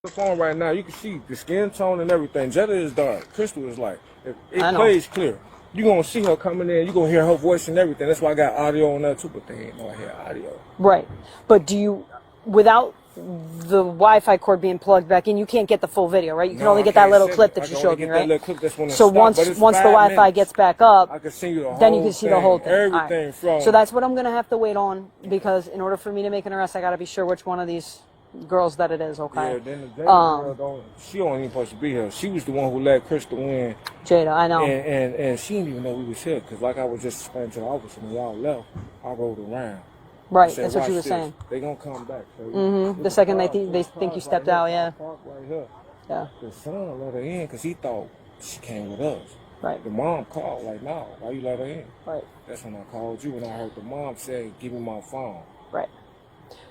The phone right now, you can see the skin tone and everything. Jetta is dark. Crystal is light. If it plays clear, you're going to see her coming in. You're going to hear her voice and everything. That's why I got audio on there too, but they ain't no hear audio. Right. But do you, without the Wi-Fi cord being plugged back in, you can't get the full video, right? You can only get that little clip that you showed me, right? So once the Wi-Fi gets back up, I can see you then you can see the whole thing. Everything from. So that's what I'm going to have to wait on, because in order for me to make an arrest, I got to be sure which one of these girls that it is, okay? Yeah, then the girl she don't even supposed to be here. She was the one who let Crystal in. Jada, I know. And she didn't even know we was here, because like I was just explaining to the officer, when y'all left, I rode around. Right, said, that's what you were saying. They gonna come back. So the second they think you stepped out, yeah. Right here. Yeah. The son let her in because he thought she came with us. Right. The mom called, like, no, why you let her in? Right. That's when I called you, and I heard the mom say, give me my phone. Right.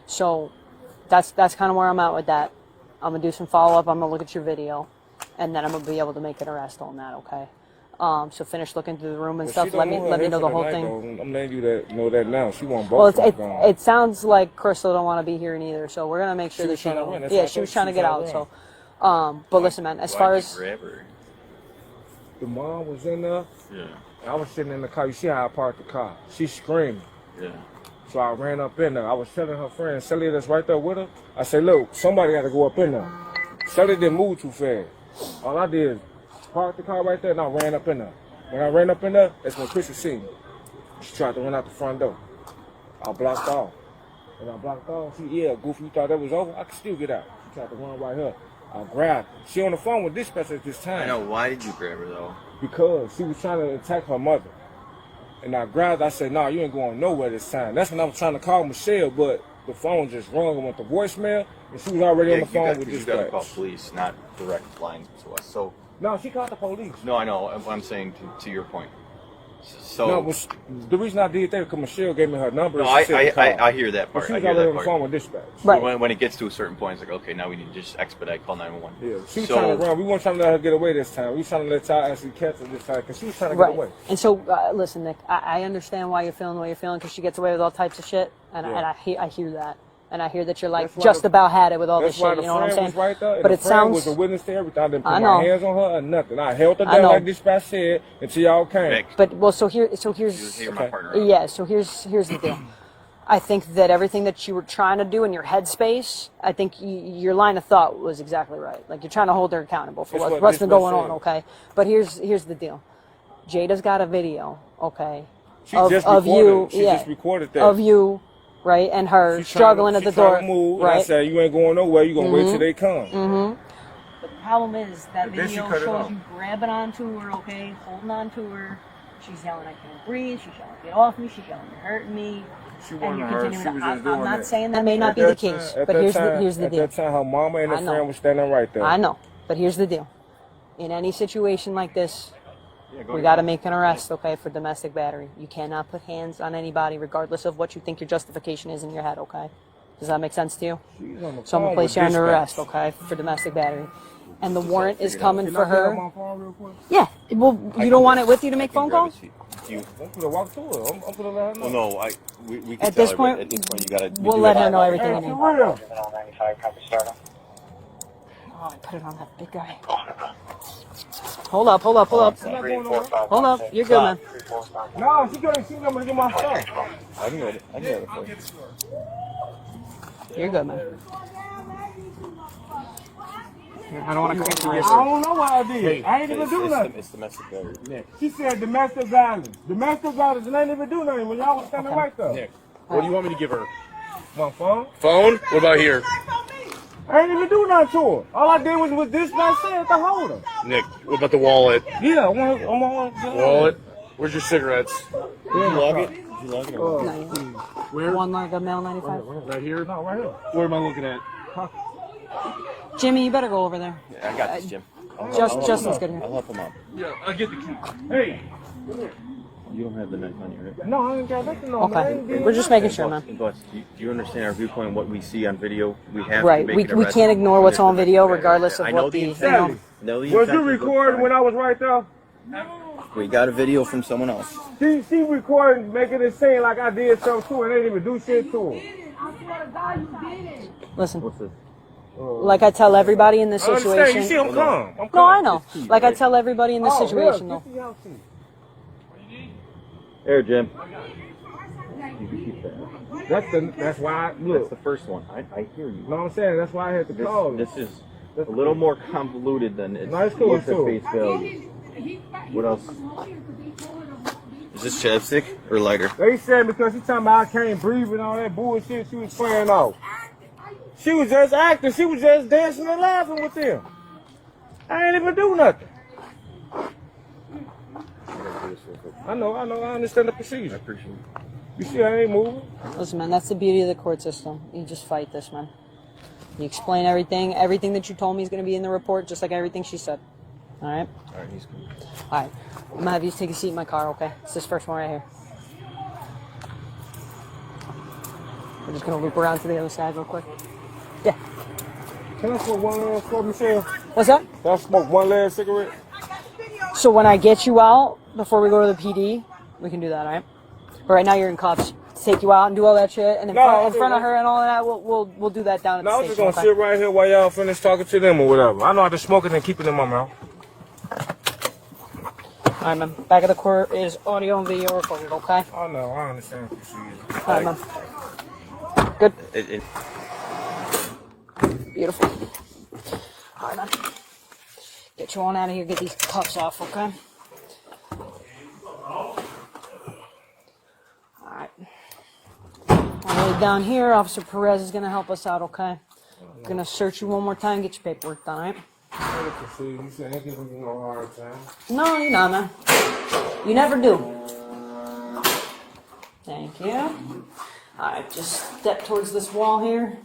So that's kind of where I'm at with that. I'm going to do some follow-up. I'm going to look at your video, and then I'm going to be able to make an arrest on that, okay? So finish looking through the room and stuff. Let me know the whole thing. Though. I'm letting you know that now. She want both. Well, it sounds like Crystal don't want to be here neither, so we're going to make sure that she knows. Yeah, she was trying to get out, so. But listen, man, as far as... The mom was in there. Yeah. I was sitting in the car. You see how I parked the car? She's screaming. Yeah. So I ran up in there. I was telling her friend, Shelly that's right there with her. I said, look, somebody got to go up in there. Shelly didn't move too fast. All I did is park the car right there, and I ran up in there. When I ran up in there, that's when Crystal seen me. She tried to run out the front door. I blocked off. When I blocked off, Goofy, you thought that was over? I could still get out. She tried to run right here. I grabbed her. She on the phone with dispatch at this time. I know. Why did you grab her, though? Because she was trying to attack her mother. And I grabbed her. I said, nah, you ain't going nowhere this time. That's when I was trying to call Michelle, but the phone just rung and went to voicemail, and she was already on the phone with dispatch. You got to call police, not direct line to us. So. No, she called the police. No, I know. I'm saying to your point. So no, the reason I did that because Michelle gave me her number. No, I hear that part. She was already on the phone with dispatch. Right. When it gets to a certain point, it's like, okay, now we need to just expedite, call 911. Yeah, she was trying to run. We weren't trying to let her get away this time. We were trying to let y'all actually catch her this time because she was trying to get away. And so, listen, Nick, I understand why you're feeling the way you're feeling, because she gets away with all types of shit, and I hear that. And I hear that you're like just about had it with all this shit, you know what I'm saying? Right there, but it sounds... was a witness to everything. I didn't put my hands on her or nothing. I held her down like dispatch said until y'all came. But, well, so here's... My partner. Yeah, so here's the deal. I think that everything that you were trying to do in your headspace, I think your line of thought was exactly right. Like, you're trying to hold her accountable for what's been going on, okay? But here's the deal. Jada's got a video, okay, of you. She just recorded that. Of you... Right, and her struggling at the door. Right, I said, you ain't going nowhere. You gonna wait till they come. The problem is that video shows you grabbing onto her, okay, holding onto her. She's yelling, "I can't breathe." She's yelling, "Get off me!" She's yelling, "You're hurting me." And you continue. I'm not saying that may not be the case, but here's the deal. At that time, her mama and her friend was standing right there. I know, but here's the deal. In any situation like this, we got to make an arrest, okay, for domestic battery. You cannot put hands on anybody regardless of what you think your justification is in your head, okay? Does that make sense to you? So I'm going to place you under arrest, okay, for domestic battery. And the warrant is coming for her. Yeah. Well, you don't want it with you to make phone calls? I'm going to walk through her. I'm going to let her know. Well, no, we can at this point, you got to... We'll let her know everything you need. Oh, I put it on that big guy. Hold up. Hold up. You're good, man. No, she's going to get my stuff. I can get it for you. You're good, man. I don't want to correct you. I don't know what I did. Hey, I ain't even do nothing. It's domestic battery. Nick. She said domestic violence. Domestic violence, and I didn't even do nothing when y'all was standing right there. Nick, what do you want me to give her? My phone? Phone? What about here? I ain't even do nothing to her. All I did was this man said to hold her. Nick, what about the wallet? Yeah, I'm on wallet. Where's your cigarettes? Did you log it? Where? One like a male 95. Right here? No, right here. Where am I looking at? Jimmy, you better go over there. Yeah, I got this, Jim. Justin's good here. I'll help him out. Yeah, I'll get the key. Hey! You don't have the knife on you, right? No, I ain't got nothing on me. Okay, we're just making sure, man. But do you understand our viewpoint, what we see on video? We have right. To make we can't ignore what's on video, regardless of what the... Was you recording when I was right there? We got a video from someone else. She recording, making it seem like I did something to her and they didn't even do shit to her. Listen. What's this? Like I tell everybody in this I understand. situation. You see, I'm calm. I'm calm. No, I know. Like I tell everybody in this situation, though. Here, Jim. That's why. Look, That's the first one. I hear you. you know what I'm saying? That's why I had to call. This is a little more convoluted than it No, it's cool, looks it's cool. at face value. What else? Is this chapstick or lighter? They said because she talking about I can't breathe and all that bullshit she was playing off. She was just acting. She was just dancing and laughing with them. I ain't even do nothing. I know. I understand the procedure. I appreciate it. You see, I ain't moving. Listen, man, that's the beauty of the court system. You just fight this, man. You explain everything. Everything that you told me is going to be in the report, just like everything she said. All right? All right, he's cool. All right. I'm going to have you take a seat in my car, okay? It's this first one right here. We're just going to loop around to the other side real quick. Yeah. Can I smoke one last cigarette, Michelle? What's that? Can I smoke one last cigarette? So when I get you out, before we go to the PD, we can do that, all right? But right now you're in cuffs. Take you out and do all that shit, and in front of her and all of that, we'll do that down at the No, I'm station. just gonna okay? sit right here while y'all finish talking to them or whatever. I know how to smoke it and keep it in my mouth. All right, man. Back of the court is audio and video recorded, okay? I know, I understand the procedure. All right, man. Good. Beautiful. All right, man. Get you on out of here. Get these cuffs off, okay? All right. All the way down here, Officer Perez is going to help us out, okay? I'm going to search you one more time, get your paperwork done, all right? You said ain't giving you no hard time. No, you're not, man. You never do. Thank you. All right, just step towards this wall here.